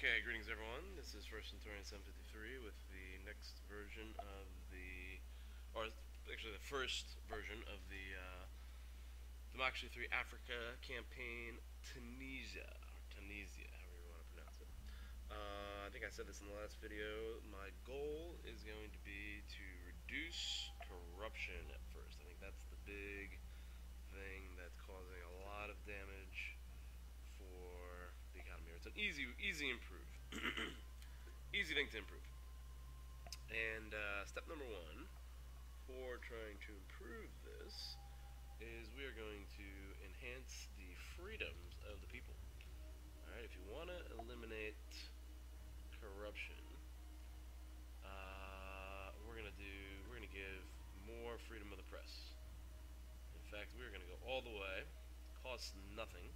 Okay, greetings everyone. This is First Centurion 753 with the next version of or actually the first version of the Democracy 3 Africa campaign, Tunisia, or Tunisia, however you want to pronounce it. I think I said this in the last video. My goal is going to be to reduce corruption at first. I think that's the big thing that's causing a lot of damage for the economy. It's an easy improve. Easy thing to improve. And step number one for trying to improve this is we are going to enhance the freedoms of the people. Alright, if you want to eliminate corruption, we're gonna give more freedom of the press. In fact, we're gonna go all the way. Costs nothing.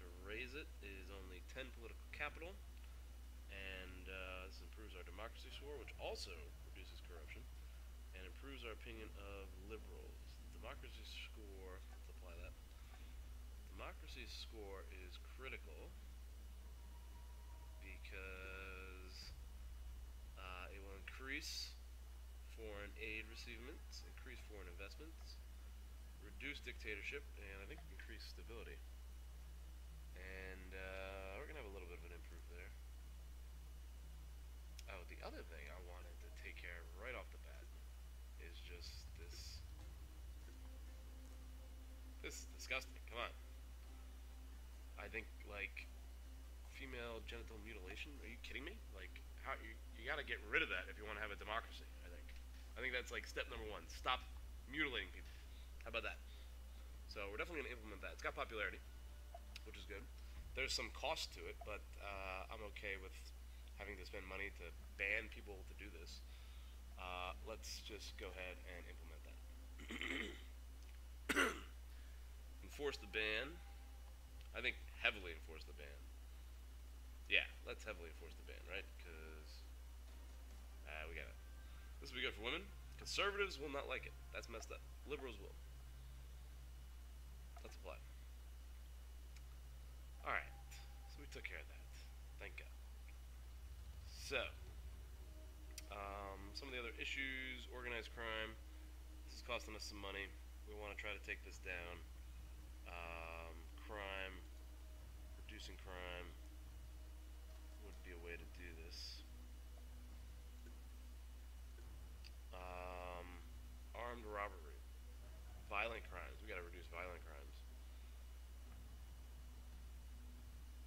To raise it is only 10 political capital, and this improves our democracy score, which also reduces corruption, and improves our opinion of liberals. The democracy score, let's apply that. Democracy score is critical because it will increase foreign aid receivements, increase foreign investments, reduce dictatorship, and I think increase stability. And we're going to have a little bit of an improve there. Oh, the other thing I wanted to take care of right off the bat is just this. This is disgusting. Come on. I think, like, female genital mutilation. Are you kidding me? Like, how you got to get rid of that if you want to have a democracy. I think that's like step number one. Stop mutilating people. How about that? So we're definitely going to implement that. It's got popularity, which is good. There's some cost to it, but I'm okay with having to spend money to ban people to do this. Let's just go ahead and implement that. Enforce the ban. I think heavily enforce the ban. Yeah, let's heavily enforce the ban, right? Because we got it. This will be good for women. Conservatives will not like it. That's messed up. Liberals will. Let's apply. Alright, so we took care of that. Thank God. So, some of the other issues, organized crime. This is costing us some money. We want to try to take this down. Crime, reducing crime would be a way to do this. Armed robbery. Violent crimes. We gotta reduce violent crimes.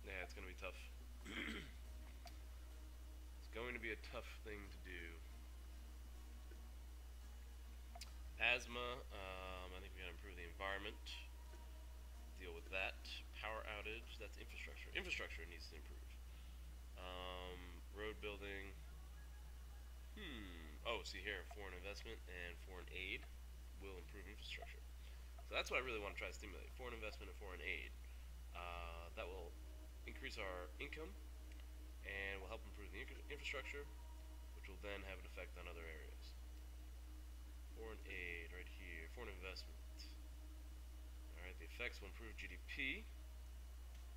Yeah, it's gonna be tough. It's going to be a tough thing to do. Asthma, I think we gotta improve the environment. Deal with that. Power outage, that's infrastructure. Infrastructure needs to improve. Road building. Oh, see here, foreign investment and foreign aid will improve infrastructure. So that's what I really want to try to stimulate. Foreign investment and foreign aid. That will increase our income and will help improve the infrastructure, which will then have an effect on other areas. Foreign aid, right here. Foreign investment. Alright, the effects will improve GDP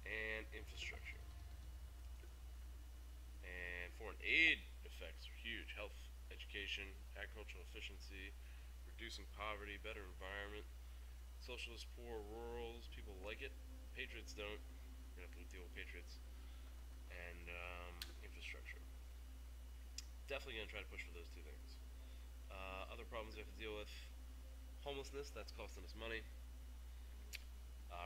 and infrastructure. And foreign aid effects are huge. Health, education, agricultural efficiency, reducing poverty, better environment. Socialist, poor, rurals, people like it. Patriots don't. We're going to have to deal with patriots. And infrastructure. Definitely going to try to push for those two things. Other problems we have to deal with. Homelessness, that's costing us money.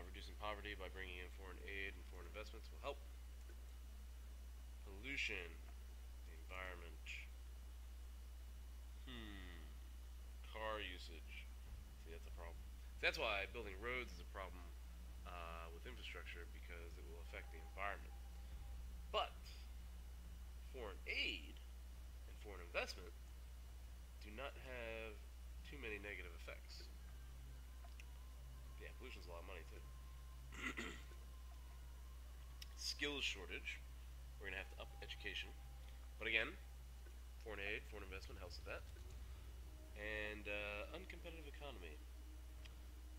Reducing poverty by bringing in foreign aid and foreign investments will help. Pollution, the environment. Car usage. See, that's a problem. See, that's why building roads is a problem with infrastructure, because it will affect the environment. But foreign aid and foreign investment do not have too many negative effects. Yeah, pollution's a lot of money too. Skills shortage. We're going to have to up education. But again, foreign aid, foreign investment helps with that. And uncompetitive economy.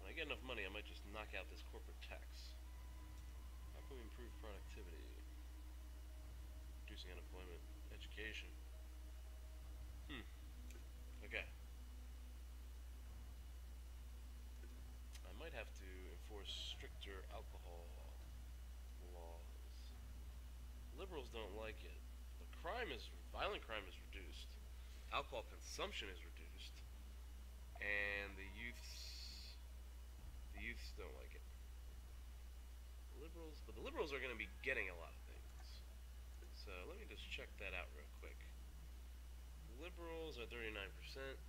When I get enough money, I might just knock out this corporate tax. How can we improve productivity? education. Okay. I might have to enforce stricter alcohol laws. Liberals don't like it. The violent crime is reduced. Alcohol consumption is reduced, and the youths don't like it. But the liberals are going to be getting a lot of things. So let me just check that out real quick. Liberals are 39%.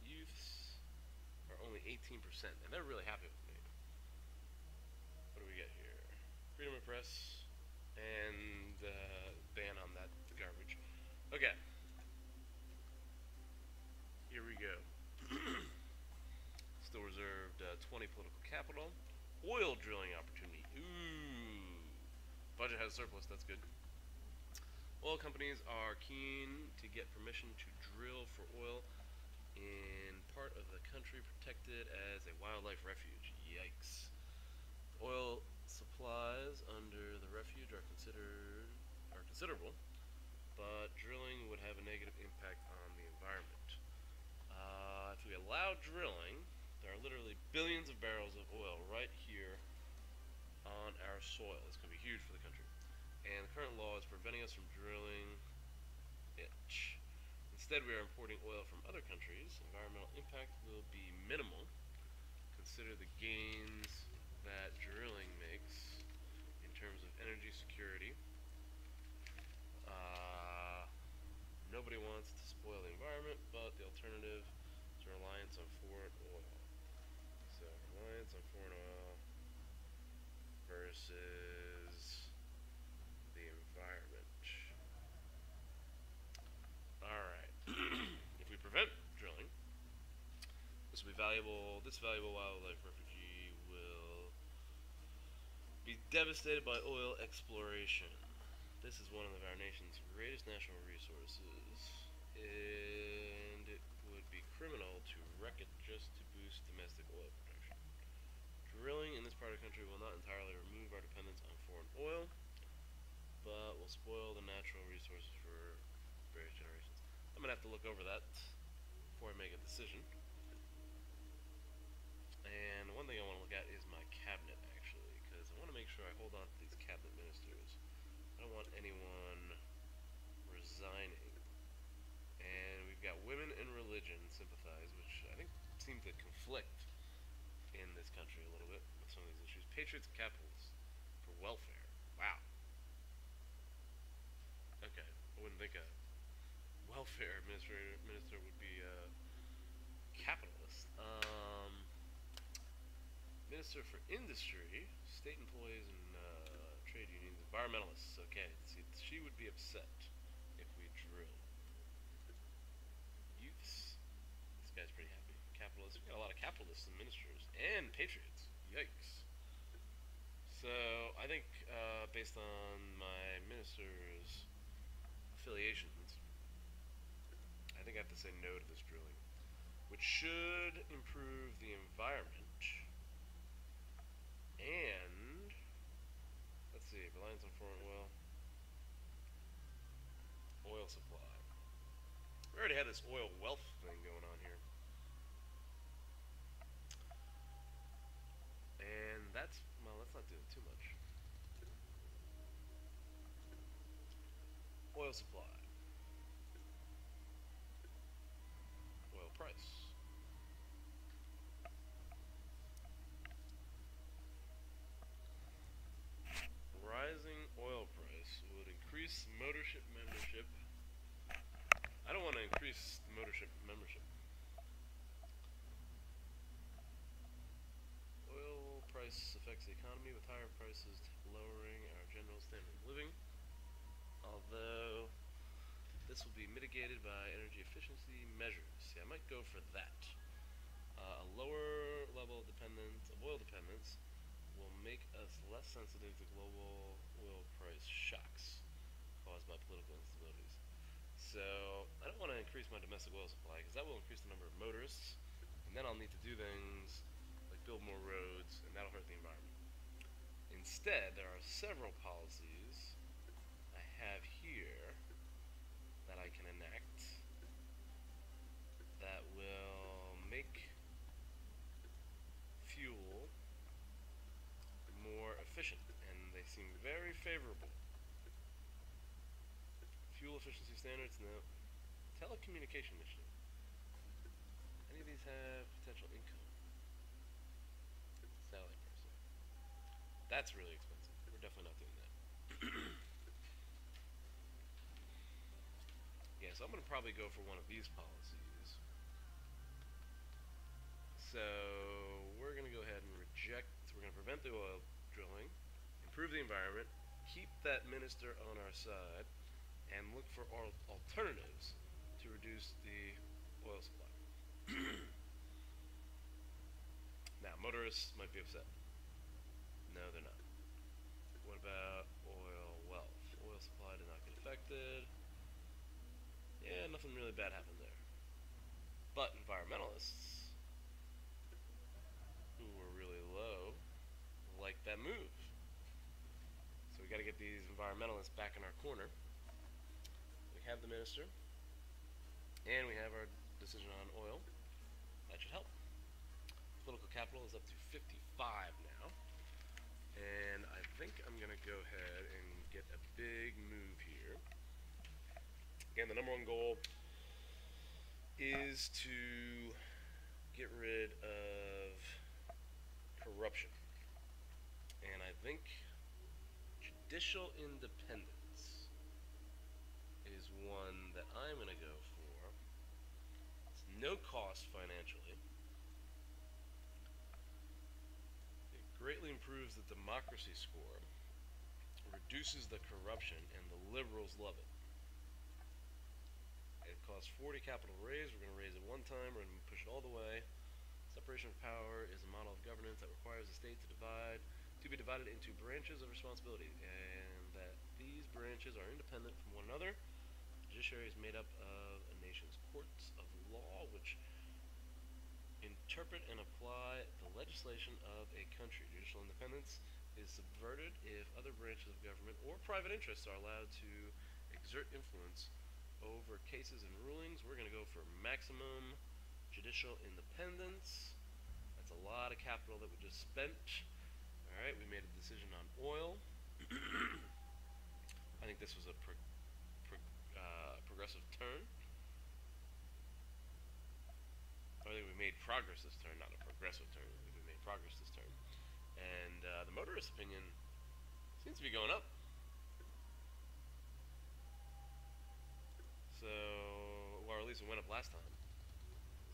Youths are only 18%, and they're really happy with me. What do we get here? Freedom of press and ban on that garbage. Okay. Here we go. Still reserved 20 political capital. Oil drilling opportunity. Ooh. Budget has surplus, that's good. Oil companies are keen to get permission to drill for oil in part of the country protected as a wildlife refuge. Yikes. Oil supplies under the refuge are considerable, but drilling would have a negative impact on the environment. If we allow drilling, there are literally billions of barrels of oil right here on our soil. This could be huge for the country. And the current law is preventing us from drilling it. Instead, we are importing oil from other countries. Environmental impact will be minimal. Consider the gains that drilling makes in terms of energy security. Nobody wants to spoil the environment, but the alternative is reliance on foreign oil. So, reliance on foreign oil versus the environment. Alright. If we prevent drilling, this valuable wildlife refugee will be devastated by oil exploration. This is one of our nation's greatest natural resources, and it would be criminal to wreck it just to boost domestic oil production. Drilling in this part of the country will not entirely remove our dependence on foreign oil, but will spoil the natural resources for various generations. I'm going to have to look over that before I make a decision. And one thing I want to look at is my cabinet, actually, because I want to make sure I hold on to these cabinet ministers. I don't want anyone resigning. And we've got women and religion sympathize, which I think seem to conflict in this country a little bit with some of these issues. Patriots and capitalists for welfare. Wow. Okay, I wouldn't think a welfare minister would be capitalist. Minister for Industry, State Employees and Trade Unions, Environmentalists. Okay, see, she would be upset if we drill. Youths, this guy's pretty happy. Capitalists, we got a lot of capitalists and ministers and patriots. Yikes. So I think based on my minister's affiliations, I think I have to say no to this drilling, which should improve the environment. And let's see, reliance on foreign oil supply. We already had this oil wealth thing going on here, and that's not doing too much. Oil supply, oil price. Rising oil price would increase motorship membership. I don't want to increase motorship membership. Oil price affects the economy, with higher prices lowering our general standard of living. Although this will be mitigated by energy efficiency measures. See, I might go for that. A lower level of oil dependence will make us less sensitive to global oil price shocks caused by political instabilities. So I don't want to increase my domestic oil supply because that will increase the number of motorists, and then I'll need to do things like build more roads, and that'll hurt the environment. Instead, there are several policies I have here that I can enact. Fuel efficiency standards? No. Telecommunication initiative. Any of these have potential income? Sally person. That's really expensive. We're definitely not doing that. Yeah, so I'm going to probably go for one of these policies. So we're going to go ahead and reject. We're going to prevent the oil drilling, improve the environment, keep that minister on our side, and look for alternatives to reduce the oil supply. Now, motorists might be upset. No, they're not. What about oil wealth? Oil supply did not get affected. Yeah, nothing really bad happened there. But environmentalists, who were really low, like that move. So we got to get these environmentalists back in our corner. We have the minister, and we have our decision on oil. That should help. Political capital is up to 55 now. And I think I'm going to go ahead and get a big move here. Again, the number one goal is to get rid of corruption. And I think judicial independence is one that I'm going to go for. It's no cost financially. It greatly improves the democracy score, reduces the corruption, and the liberals love it. It costs 40 capital raise. We're going to raise it one time. We're going to push it all the way. Separation of power is a model of governance that requires the state to be divided into branches of responsibility, and that these branches are independent from one another. The judiciary is made up of a nation's courts of law, which interpret and apply the legislation of a country. Judicial independence is subverted if other branches of government or private interests are allowed to exert influence over cases and rulings. We're going to go for maximum judicial independence. That's a lot of capital that we just spent. Alright, we made a decision on oil. I think this was a progressive turn. I think we made progress this turn, not a progressive turn. I think we made progress this turn. And the motorist opinion seems to be going up. So, or at least it went up last time.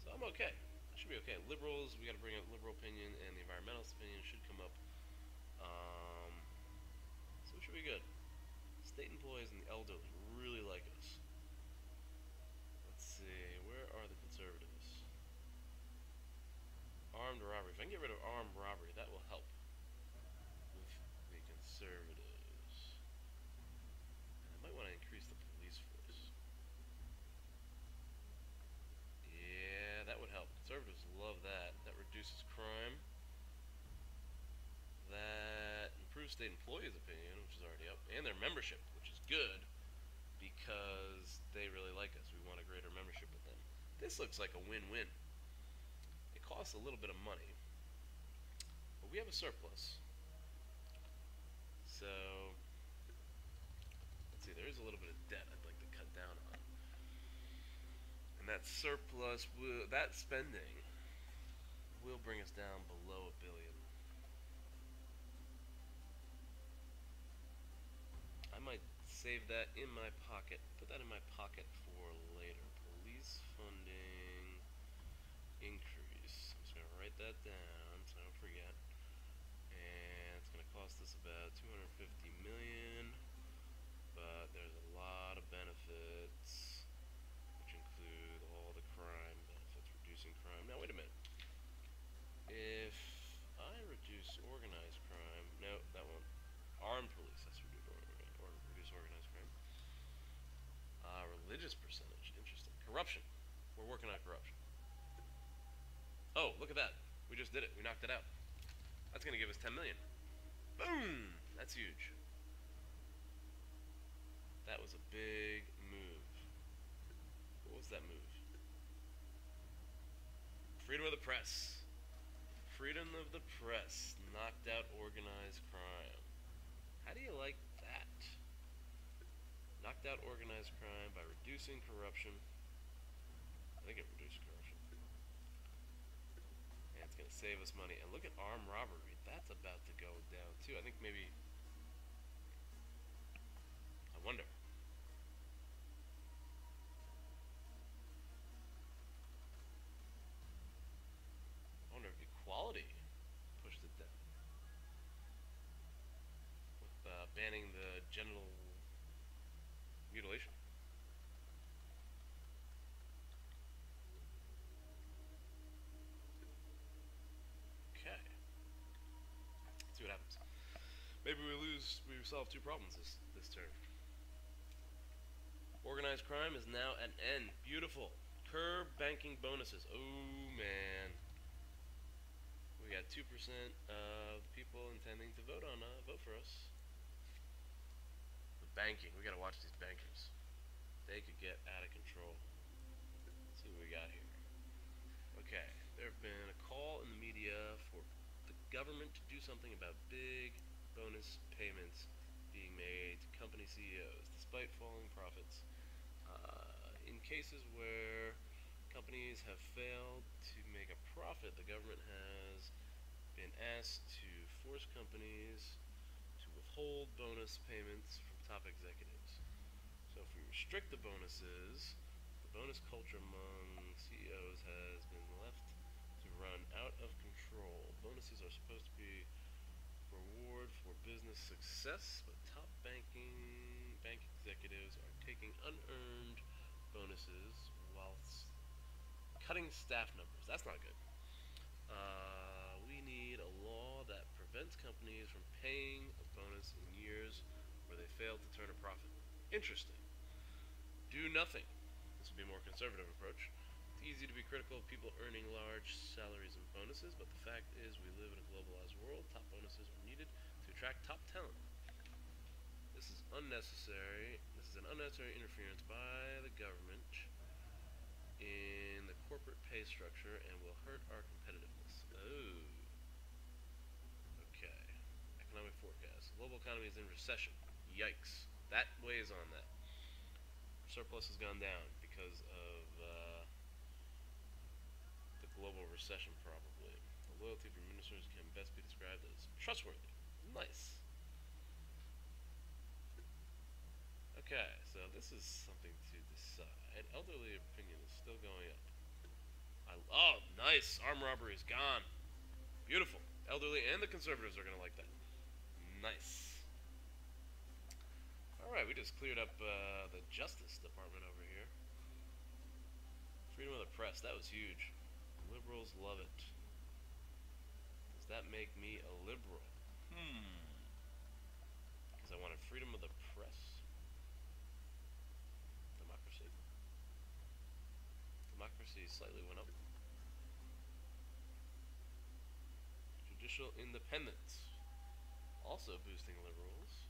So I'm okay. I should be okay. Liberals, we got to bring up liberal opinion, and the environmentalist opinion should come up. So we should be good. State employees and the elderly really like us. Let's see, where are the conservatives? Armed robbery. If I can get rid of armed robbery, that will help with the conservatives. And I might want to increase the police force. Yeah, that would help. Conservatives love that. That reduces crime. That improves state employees' opinion, which is already up, and their membership, which is good because they really like us. We want a greater membership with them. This looks like a win-win. It costs a little bit of money, but we have a surplus. So, let's see, there is a little bit of debt I'd like to cut down on. And that surplus, that spending, will bring us down below $1 billion. I might save that in my pocket, put that in my pocket for later. Police funding increase. I'm just going to write that down so I don't forget. And it's going to cost us about $250 million, but there's a lot of benefits, which include all the crime benefits, reducing crime. Now, wait a minute. If I reduce organized crime, no, that won't. Armed police, that's reduce organized crime. Religious percentage, interesting. Corruption, we're working on corruption. Oh, look at that. We just did it. We knocked it out. That's going to give us 10 million. Boom! That's huge. That was a big move. What was that move? Freedom of the press. Freedom of the press knocked out organized crime. How do you like that? Knocked wiped out organized crime by reducing corruption. I think it reduced corruption. And it's going to save us money. And look at armed robbery. That's about to go down too. I think maybe... I wonder. If equality pushed it down. With banning the genital mutilation. Okay. Let's see what happens. Maybe we solve 2 problems this turn. Organized crime is now at an end. Beautiful. Curb banking bonuses. Oh man. We got 2% of people intending to vote for us. The banking. We gotta watch these bankers. They could get out of control. Let's see what we got here. Okay. There have been a call in the media for the government to do something about big bonus payments being made to company CEOs despite falling profits. In cases where companies have failed to make a profit, the government has been asked to force companies to withhold bonus payments from top executives. So if we restrict the bonuses, the bonus culture among CEOs has been left to run out of control. Bonuses are supposed to be reward for business success, but top bank executives are taking unearned bonuses whilst cutting staff numbers. That's not good. We need a law that prevents companies from paying a bonus in years where they failed to turn a profit. Interesting. Do nothing. This would be a more conservative approach. It's easy to be critical of people earning large salaries and bonuses, but the fact is we live in a globalized world. Top bonuses are needed to attract top talent. This is unnecessary. This is an unnecessary interference by the government in the corporate pay structure and will hurt our competitiveness. Oh. Okay. Economic forecast. Global economy is in recession. Yikes. That weighs on that. Surplus has gone down because of the global recession, probably. The loyalty for ministers can best be described as trustworthy. Nice. Okay, so this is something to decide. Elderly opinion is still going up. Oh, nice. Armed robbery is gone. Beautiful. Elderly and the conservatives are going to like that. Nice. Alright, we just cleared up the Justice Department over here. Freedom of the press. That was huge. Liberals love it. Does that make me a liberal? Because I wanted freedom of the press. Democracy slightly went up. Judicial independence. Also boosting liberals.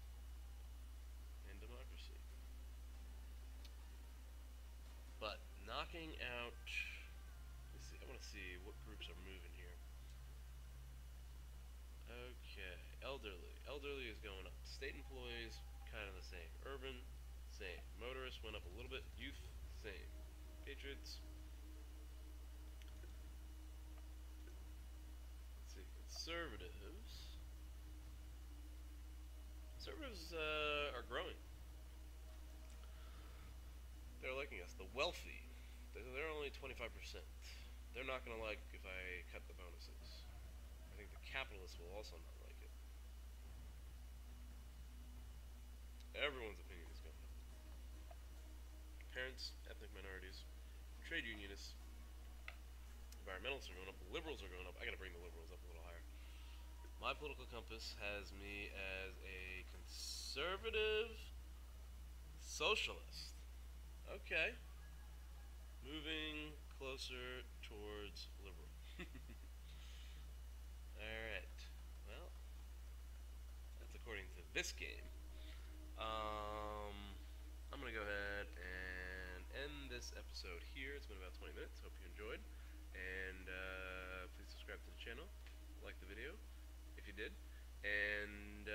And democracy. But knocking out... Let's see, I want to see what groups are moving here. Okay, elderly. Elderly is going up. State employees, kind of the same. Urban, same. Motorists went up a little bit. Youth, same. Patriots... Conservatives are growing. They're liking us. The wealthy, they're only 25%. They're not going to like if I cut the bonuses. I think the capitalists will also not like it. Everyone's opinion is going up. Parents, ethnic minorities, trade unionists, environmentalists are going up, liberals are going up. I gotta bring the liberals up a little higher. My political compass has me as a conservative socialist. Okay. Moving closer towards liberal. Alright. Well, that's according to this game. I'm gonna go ahead and end this episode here. It's been about 20 minutes. Hope you enjoyed. And please subscribe to the channel. Like the video if you did. And